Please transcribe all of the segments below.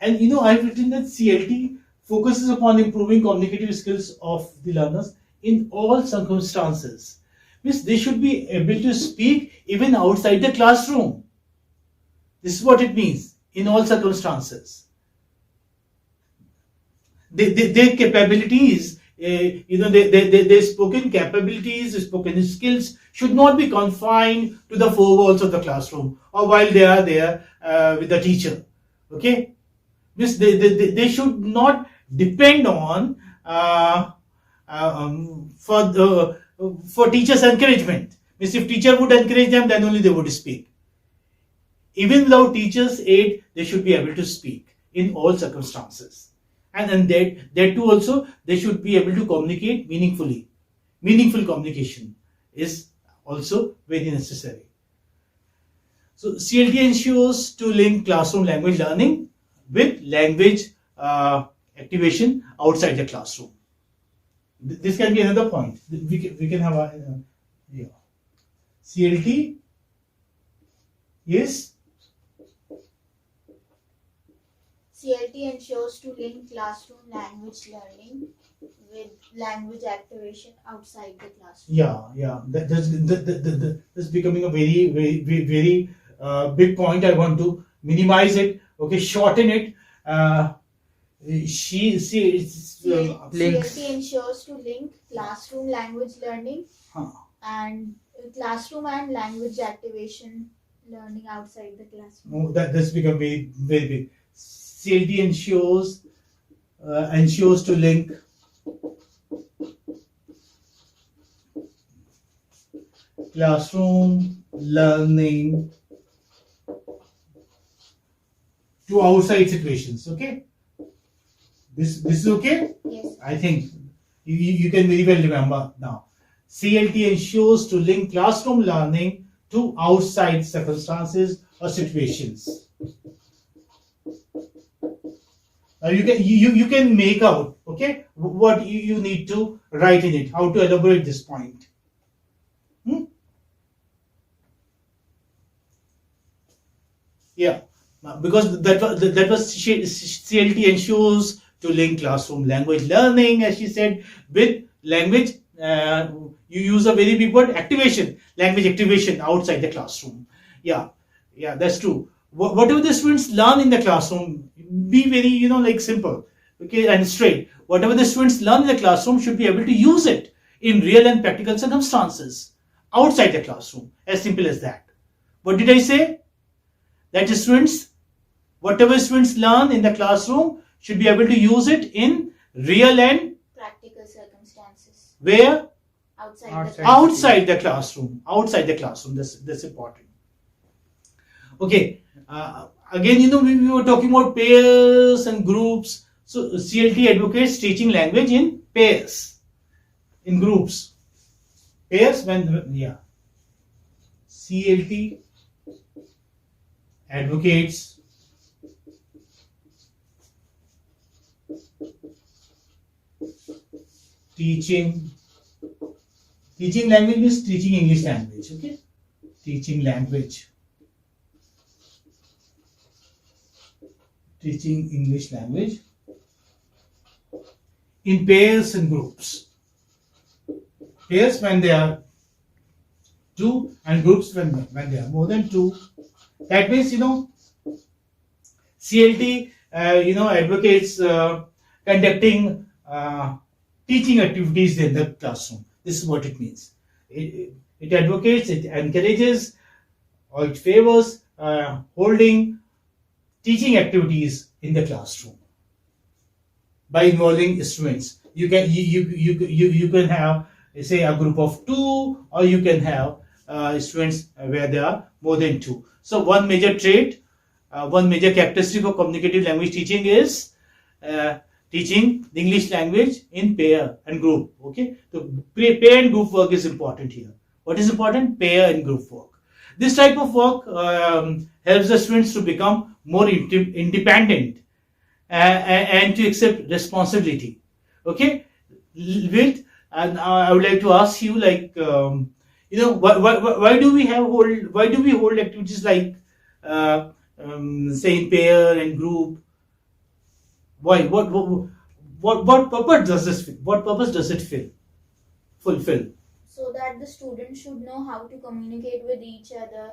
And I've written that CLT focuses upon improving communicative skills of the learners in all circumstances. Means they should be able to speak even outside the classroom. This is what it means, in all circumstances. Their capabilities, their spoken capabilities, spoken skills should not be confined to the four walls of the classroom or while they are there with the teacher. Okay? Means they should not depend on for teachers' encouragement. Means if teacher would encourage them, then only they would speak. Even without teachers' aid, they should be able to speak in all circumstances. And that too also, they should be able to communicate meaningfully. Meaningful communication is also very necessary. So CLT ensures to link classroom language learning with language activation outside the classroom. This can be another point. We can have a CLT is CLT ensures to link classroom language learning with language activation outside the classroom. That's becoming a very big point. I want to minimize it. Okay, shorten it. CLT ensures to link classroom language learning and classroom and language activation learning outside the classroom. That's become very big. CLT ensures to link classroom learning to outside situations. Okay, this is okay. Yes. I think you can very well remember now. CLT ensures to link classroom learning to outside circumstances or situations. You can make out, okay, what you need to write in it, how to elaborate this point. Yeah, because that was CLT ensures to link classroom language learning, as she said, with language. You use a very big word, activation, language activation outside the classroom. Yeah, that's true. Whatever the students learn in the classroom, be very simple, okay, and straight. Whatever the students learn in the classroom should be able to use it in real and practical circumstances outside the classroom. As simple as that. What did I say? That whatever students learn in the classroom should be able to use it in real and practical circumstances. Where? Outside the classroom. Outside the classroom. That's important. Okay. Again, we were talking about pairs and groups. So CLT advocates teaching language in pairs, in groups. Pairs CLT advocates teaching language means teaching English language. Okay, teaching English language in pairs and groups. Pairs when they are two, and groups when they are more than two. That means CLT advocates conducting teaching activities in the classroom. This is what it means. It advocates, it encourages, or it favors holding teaching activities in the classroom by involving students. You can have, say, a group of two, or you can have students where there are more than two. So one major trait, one major characteristic of communicative language teaching is teaching the English language in pair and group. Okay, so pair and group work is important here. What is important? Pair and group work. This type of work helps the students to become more independent and to accept responsibility. Okay, and I would like to ask you, like, why do we hold activities like say in pair and group? Why? What purpose does this? What purpose does it fulfill? So that the students should know how to communicate with each other,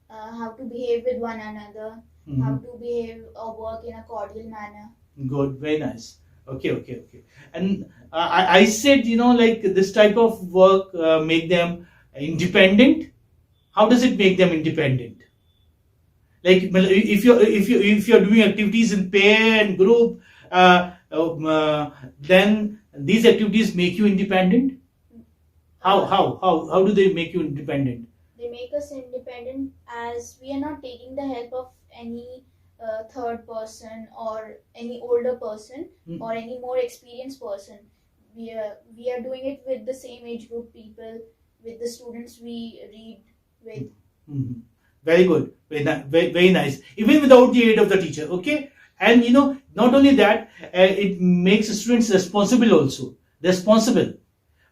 how to behave with one another, how to behave or work in a cordial manner. Good, very nice. Okay. And I said, like this type of work make them independent. How does it make them independent? Like if you're doing activities in pair and group, then these activities make you independent. How do they make you independent? They make us independent as we are not taking the help of any third person or any older person or any more experienced person. We are doing it with the same age group people, with the students we read with. Very good, very nice. Even without the aid of the teacher, okay. And not only that, it makes students responsible also. Responsible,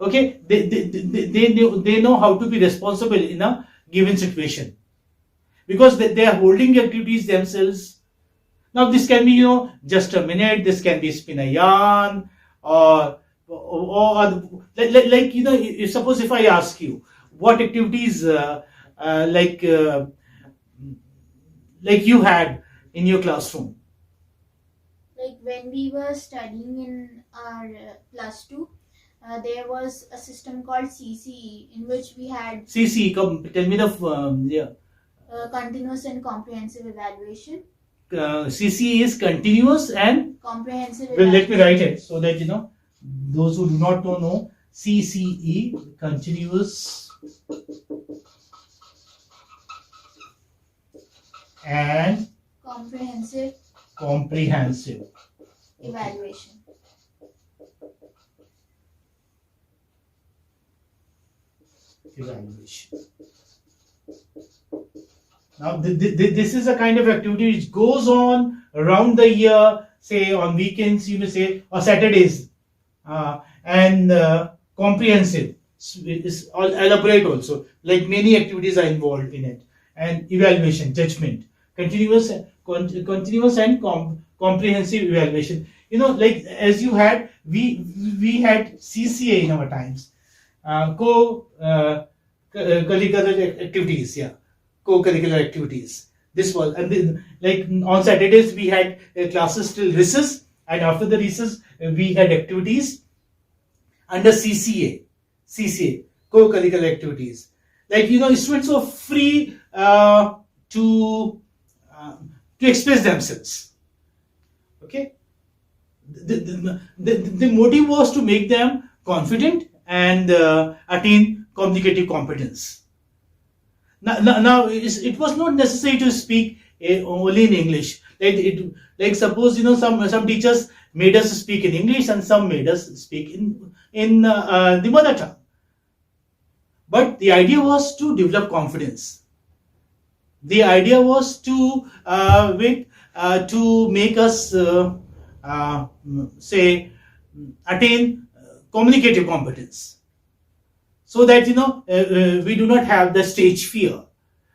okay. They know how to be responsible in a given situation, because they are holding activities themselves. Now this can be just a minute. This can be spin a yarn, or like suppose if I ask you what activities like you had in your classroom. Like when we were studying in our +2, there was a system called CCE, in which we had CCE. Come, tell me the continuous and comprehensive evaluation. CCE is continuous and comprehensive well, evaluation. let me write it so that those who do not know CCE, continuous and comprehensive evaluation. Now this is a kind of activity which goes on around the year, say on weekends, you may say, or Saturdays, and comprehensive is all elaborate also, like many activities are involved in it. And evaluation, judgment, continuous and comprehensive evaluation. Like as you had, we had CCA in our times, co-curricular activities, co-curricular activities. This was, and then, like on Saturdays we had classes till recess, and after the recess we had activities under CCA, co-curricular activities. Like students were free to express themselves. Okay. The motive was to make them confident and attain communicative competence. Now it was not necessary to speak only in English. Like suppose some teachers made us speak in English and some made us speak in the mother tongue. But the idea was to develop confidence. The idea was to make us say attain communicative competence, so that we do not have the stage fear,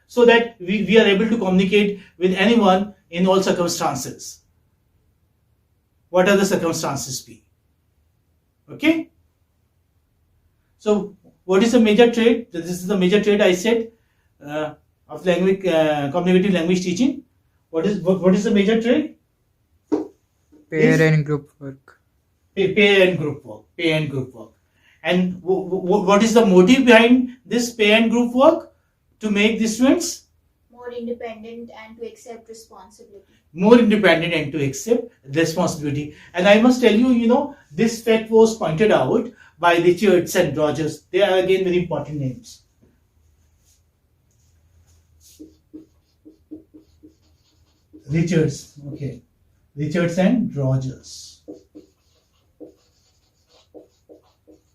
so that we are able to communicate with anyone in all circumstances, whatever the circumstances be. Okay. So what is the major trait? This is the major trait I said of language, communicative language teaching. What is the major trait? Pair and group work. Pair and group work. And what is the motive behind this pair and group work? To make the students more independent and to accept responsibility. And I must tell you, this fact was pointed out by Richards and Rogers. They are again very important names. Richards and Rogers.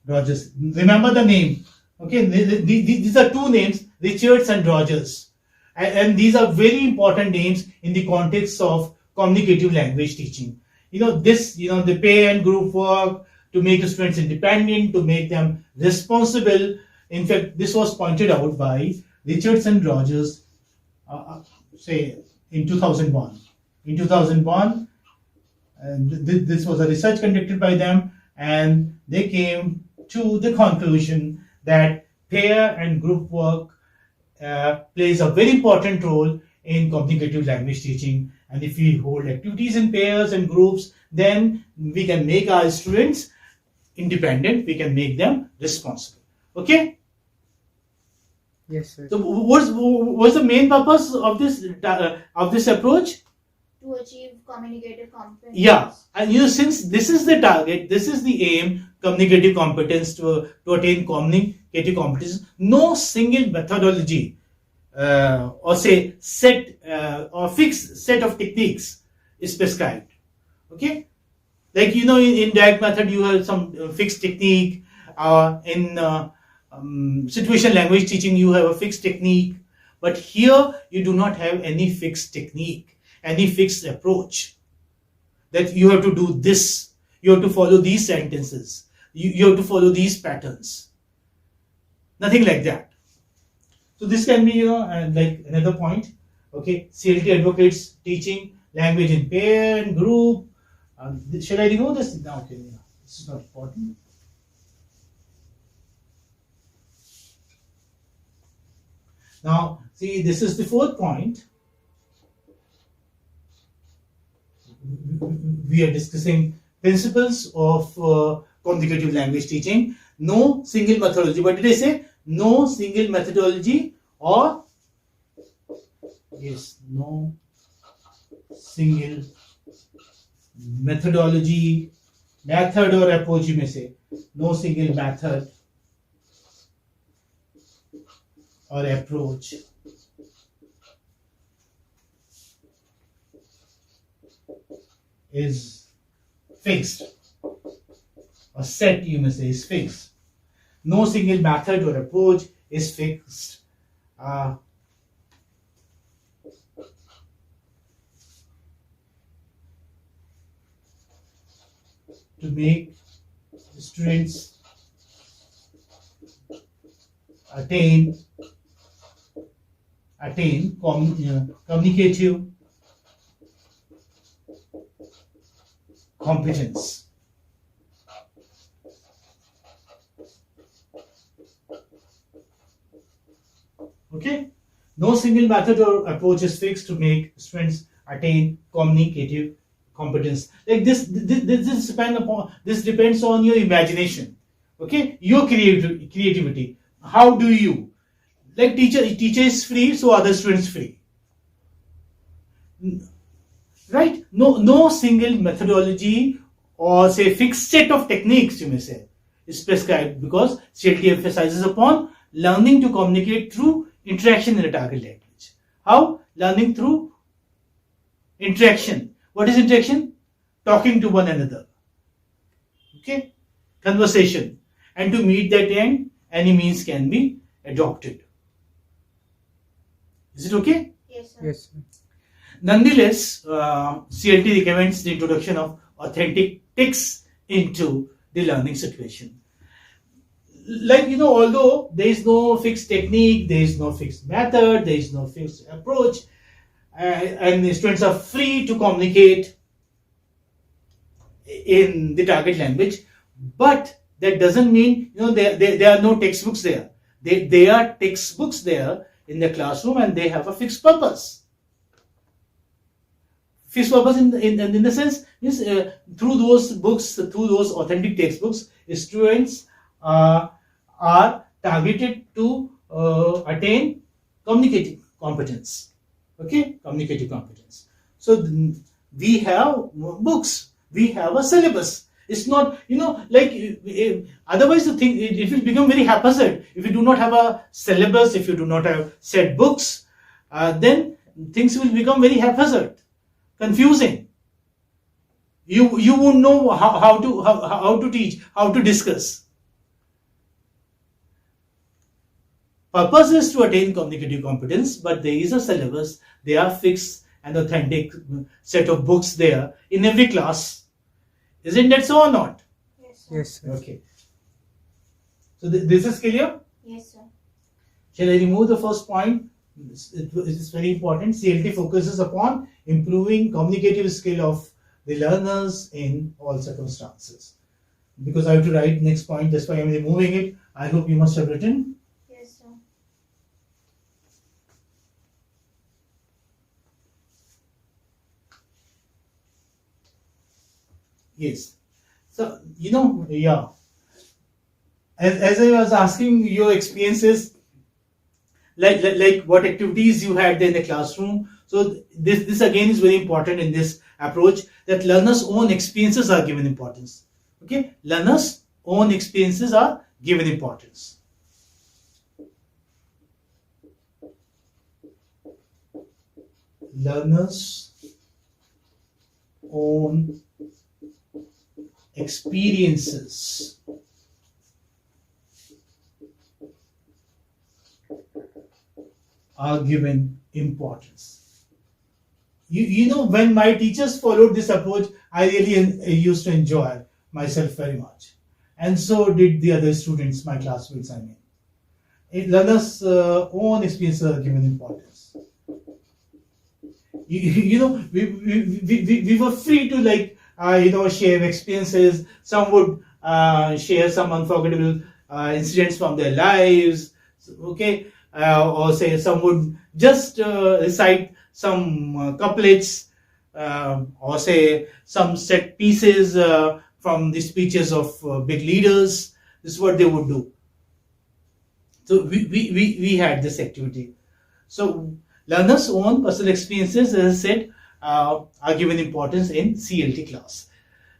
Remember the name. Okay, these are two names, Richards and Rogers. And these are very important names in the context of communicative language teaching. The pair and group work, to make the students independent, to make them responsible. In fact, this was pointed out by Richards and Rogers, say in 2001. In 2001, This was a research conducted by them, and they came to the conclusion that pair and group work plays a very important role in communicative language teaching. And if we hold activities in pairs and groups, then we can make our students independent, we can make them responsible. Okay? Yes, sir. So what's the main purpose of this approach? To achieve communicative competence. Yeah, and since this is the target, this is the aim, communicative competence, to attain communicative competence, no single methodology or say set or fixed set of techniques is prescribed. Okay, like in direct method you have some fixed technique. In situational language teaching you have a fixed technique, but here you do not have any fixed technique, any fixed approach that you have to do this, you have to follow these sentences, you have to follow these patterns. Nothing like that. So this can be like another point. Okay, CLT advocates teaching language in pair and group. Shall I remove this? No, okay, yeah. This is not important. Now, see, this is the fourth point. We are discussing principles of communicative language teaching. No single methodology. What did I say? No single methodology or yes, no single methodology, method or approach you may say. No single method or approach is fixed, or set you may say is fixed. No single method or approach is fixed. To make students attain communicative competence. Okay, no single method or approach is fixed to make students attain communicative competence. Like this depends on your imagination. Okay, your creativity. How do you? Like teacher is free, so other students free. Right? No single methodology or say fixed set of techniques you may say is prescribed, because CLT emphasizes upon learning to communicate through interaction in a target language. How? Learning through interaction. What is interaction? Talking to one another. Okay? Conversation. And to meet that end, any means can be adopted. Is it okay? Yes, sir. Yes, sir. Nonetheless, CLT recommends the introduction of authentic texts into the learning situation. Like, although there is no fixed technique, there is no fixed method, there is no fixed approach, and the students are free to communicate in the target language, but that doesn't mean, there are no textbooks there. There are textbooks there in the classroom, and they have a fixed purpose. Fixed purpose in the sense is through those books, through those authentic textbooks, students are targeted to attain communicative competence. Okay, communicative competence. So we have books, we have a syllabus. It's not, otherwise the thing, it will become very haphazard. If you do not have a syllabus, if you do not have set books, then things will become very haphazard, confusing. You won't know how to teach, how to discuss. Purpose is to attain communicative competence, but there is a syllabus, there are fixed and authentic set of books there in every class. Isn't that so or not? Yes, sir. Yes, sir. Okay. So this is clear? Yes, sir. Shall I remove the first point? It is very important. CLT focuses upon improving communicative skill of the learners in all circumstances. Because I have to write next point, that's why I'm removing it. I hope you must have written. Yes, sir. Yes. So, yeah. As I was asking your experiences, like what activities you had there in the classroom. So this again is very important in this approach, that learners' own experiences are given importance. Okay, learners' own experiences are given importance. Learners' own experiences are given importance. When my teachers followed this approach, I really used to enjoy myself very much, and so did the other students, my classmates. I mean, learners' own experiences are given importance. We were free to share experiences. Some would share some unforgettable incidents from their lives. Okay, or say some would just recite some couplets, or say some set pieces from the speeches of big leaders. This is what they would do. So we had this activity. So learners' own personal experiences, as I said, are given importance in CLT class.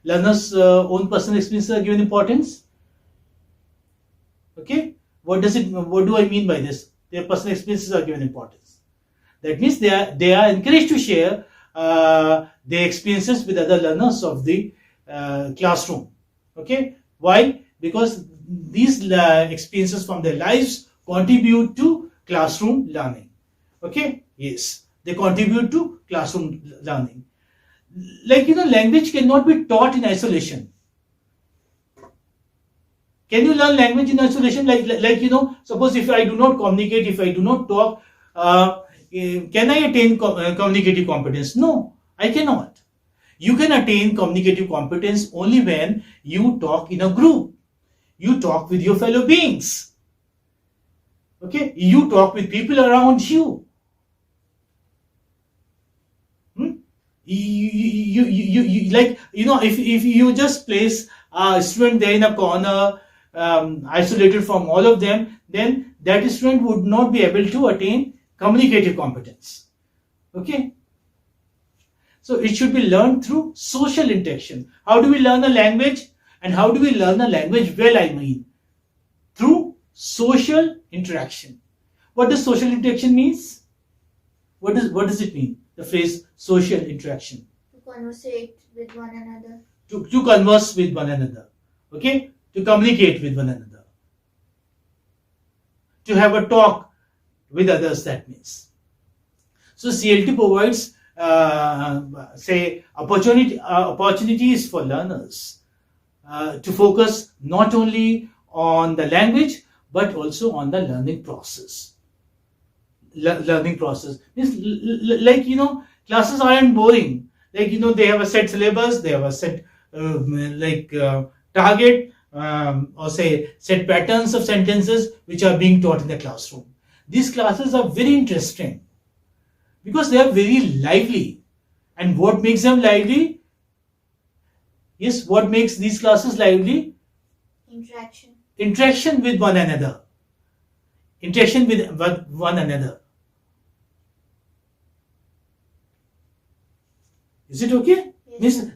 Learners' own personal experiences are given importance. Okay, what do I mean by this? Their personal experiences are given importance. That means they are encouraged to share their experiences with other learners of the classroom. Okay, why? Because these experiences from their lives contribute to classroom learning. Okay, yes, they contribute to classroom learning. Language cannot be taught in isolation. Can you learn language in isolation? Suppose if I do not communicate, if I do not talk, can I attain communicative competence? No, I cannot. You can attain communicative competence only when you talk in a group. You talk with your fellow beings. Okay, you talk with people around you. If you just place a student there in a corner, isolated from all of them, then that student would not be able to attain communicative competence. Okay, so it should be learned through social interaction. How do we learn a language, and how do we learn a language well? I mean, through social interaction. What does social interaction means? What does it mean? The phrase social interaction. To conversate with one another. To converse with one another. Okay? To communicate with one another. To have a talk with others, that means. So CLT provides opportunities for learners to focus not only on the language but also on the learning process. Learning process means classes aren't boring. They have a set syllabus, they have a set target, or say set patterns of sentences which are being taught in the classroom. These classes are very interesting because they are very lively. And what makes them lively? Yes, what makes these classes lively? Interaction with one another. Interaction with one another. Is it okay? Yes. Means,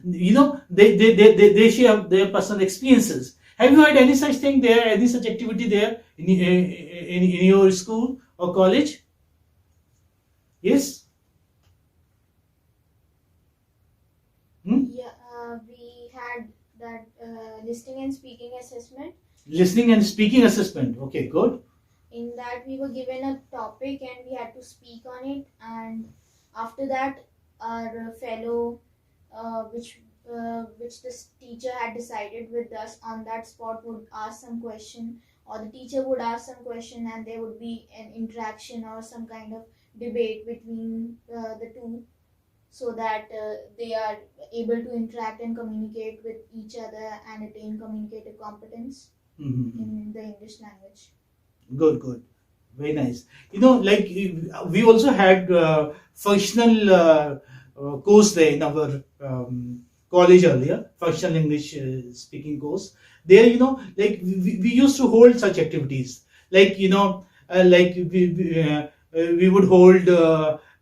they share their personal experiences. Have you had any such thing there, any such activity there in your school or college? Yes? Yeah, we had that listening and speaking assessment. Listening and speaking assessment. Okay, good. In that we were given a topic and we had to speak on it, and after that our fellow which this teacher had decided with us on that spot would ask some question, or the teacher would ask some question, and there would be an interaction or some kind of debate between the two, so that they are able to interact and communicate with each other and attain communicative competence Mhm. in the English language. Good, good. Very nice. You know, like we also had functional course there in our college earlier, functional English speaking course. There, you know, like we used to hold such activities. Like, you know, we would hold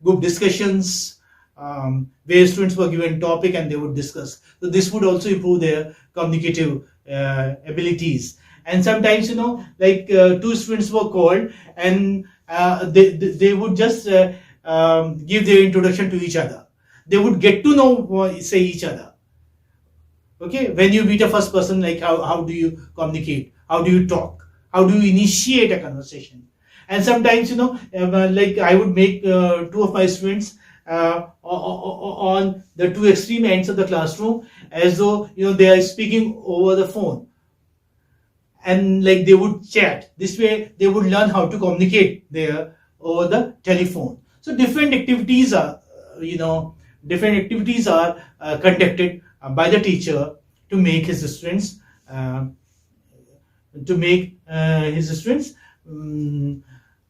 group discussions where students were given topic and they would discuss. So this would also improve their communicative abilities. And sometimes, you know, like two students were called and they would just give their introduction to each other. They would get to know, say, each other. Okay, when you meet a first person, like how do you communicate? How do you talk? How do you initiate a conversation? And sometimes, you know, like I would make two of my students on the two extreme ends of the classroom, as though, you know, they are speaking over the phone, and like they would chat. This way they would learn how to communicate there over the telephone. So different activities are conducted by the teacher to make his students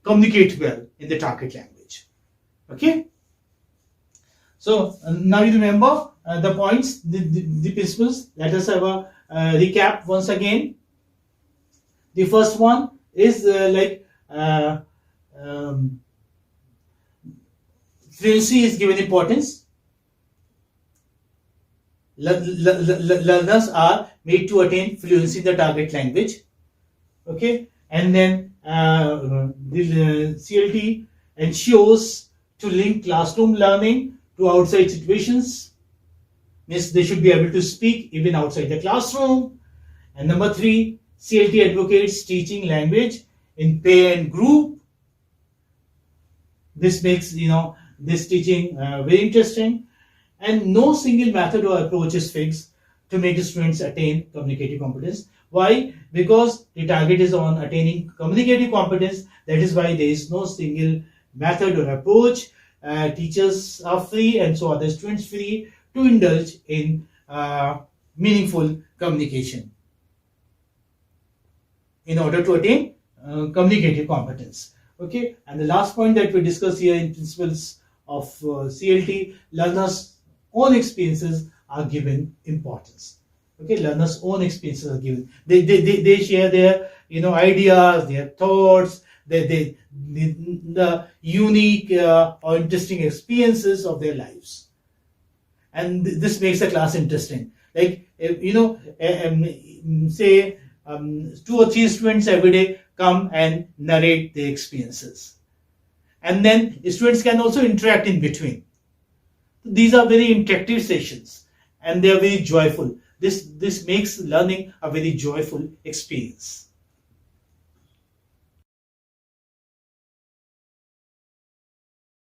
communicate well in the target language. Okay, so now you remember the points, the principles. Let us have a recap once again. The first one is fluency is given importance. Learners are made to attain fluency in the target language. Okay, and then the CLT ensures to link classroom learning to outside situations. Means they should be able to speak even outside the classroom. And number 3, CLT advocates teaching language in pair and group. This makes, you know, this teaching very interesting. And no single method or approach is fixed to make the students attain communicative competence. Why? Because the target is on attaining communicative competence. That is why there is no single method or approach. Teachers are free, and so are the students free to indulge in meaningful communication in order to attain communicative competence. Okay, and the last point that we discuss here in principles of CLT, learners' own experiences are given importance. Okay, learners' own experiences are given. They share their, you know, ideas, their thoughts, the unique or interesting experiences of their lives, and this makes the class interesting. Like, you know, say 2 or 3 students every day come and narrate their experiences, and then students can also interact in between. These are very interactive sessions and they are very joyful. This makes learning a very joyful experience.